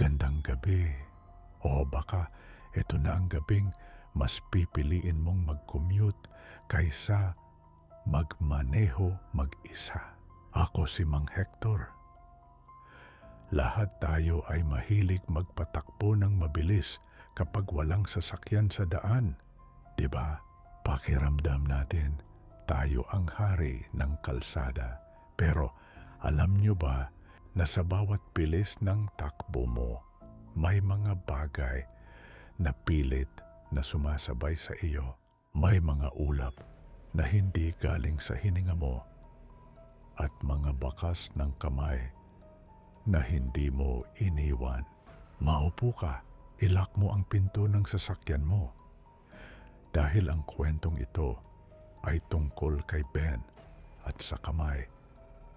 magandang gabi. O baka ito na ang gabing mas pipiliin mong mag-commute kaysa magmaneho mag-isa. Ako si Mang Hector. Lahat tayo ay mahilig magpatakbo ng mabilis kapag walang sasakyan sa daan. Diba? Pakiramdam natin, tayo ang hari ng kalsada. Pero alam nyo ba na sa bawat bilis ng takbo mo, may mga bagay na pilit na sumasabay sa iyo. May mga ulap na hindi galing sa hininga mo at mga bakas ng kamay na hindi mo iniwan. Maupo ka, ilak mo ang pinto ng sasakyan mo. Dahil ang kwentong ito ay tungkol kay Ben at sa kamay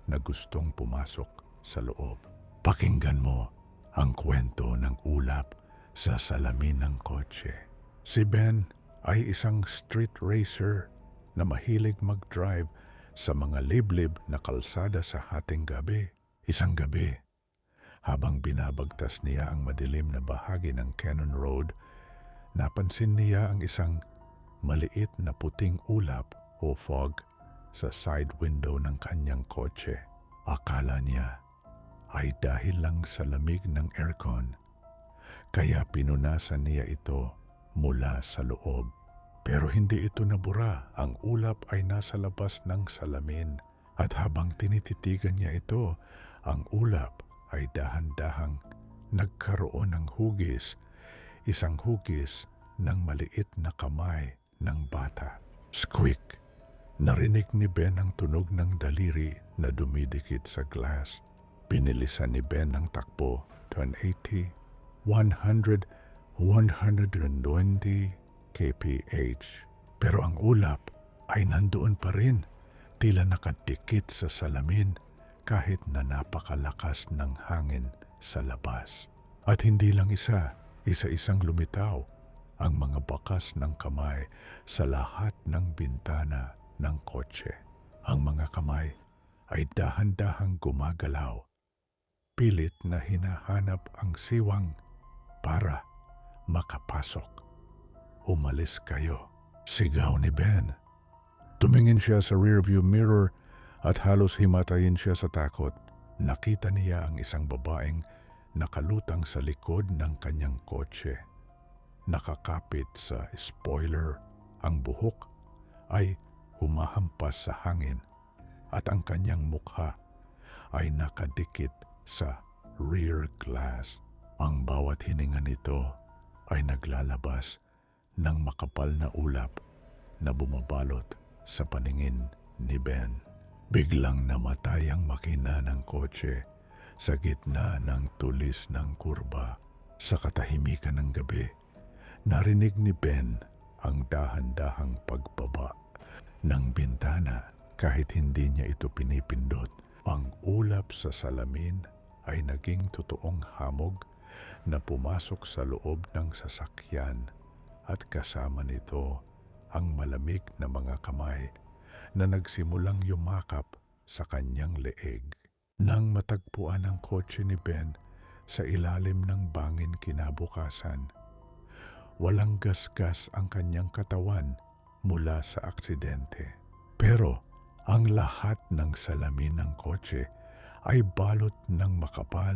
na gustong pumasok sa loob. Pakinggan mo ang kwento ng ulap sa salamin ng kotse. Si Ben ay isang street racer na mahilig mag-drive sa mga liblib na kalsada sa hating gabi. Isang gabi, habang binabagtas niya ang madilim na bahagi ng Cannon Road, napansin niya ang isang maliit na puting ulap o fog sa side window ng kanyang kotse. Akala niya ay dahil lang sa lamig ng aircon, kaya pinunasan niya ito mula sa loob. Pero hindi ito nabura. Ang ulap ay nasa labas ng salamin. At habang tinititigan niya ito, ang ulap ay dahan-dahang nagkaroon ng hugis. Isang hugis ng maliit na kamay ng bata. Squeak! Narinig ni Ben ang tunog ng daliri na dumidikit sa glass. Binilisan ni Ben ang takbo, 180, 100, 120 kph. Pero ang ulap ay nandoon pa rin, tila nakadikit sa salamin kahit na napakalakas ng hangin sa labas. At hindi lang isa-isang lumitaw ang mga bakas ng kamay sa lahat ng bintana ng kotse. Ang mga kamay ay dahan-dahang gumagalaw, pilit na hinahanap ang siwang para makapasok. Umalis kayo, sigaw ni Ben. Tumingin siya sa rearview mirror at halos himatayin siya sa takot. Nakita niya ang isang babaeng nakalutang sa likod ng kanyang kotse. Nakakapit sa spoiler, ang buhok ay humahampas sa hangin at ang kanyang mukha ay nakadikit sa rear glass. Ang bawat hininga nito ay naglalabas ng makapal na ulap na bumabalot sa paningin ni Ben. Biglang namatay ang makina ng kotse sa gitna ng tulis ng kurba. Sa katahimikan ng gabi, narinig ni Ben ang dahan-dahang pagbaba ng bintana kahit hindi niya ito pinipindot. Ang ulap sa salamin ay naging totoong hamog na pumasok sa loob ng sasakyan at kasama nito ang malamig na mga kamay na nagsimulang yumakap sa kanyang leeg. Nang matagpuan ang kotse ni Ben sa ilalim ng bangin kinabukasan, walang gasgas ang kanyang katawan mula sa aksidente. Pero ang lahat ng salamin ng kotse ay balot ng makapal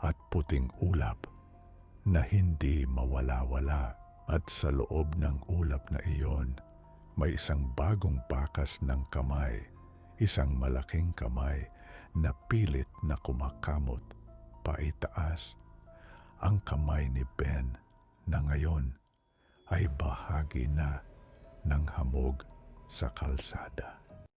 at puting ulap na hindi mawala-wala. At sa loob ng ulap na iyon, may isang bagong bakas ng kamay, isang malaking kamay na pilit na kumakamot paitaas. Ang kamay ni Ben na ngayon ay bahagi na ng hamog sa kalsada.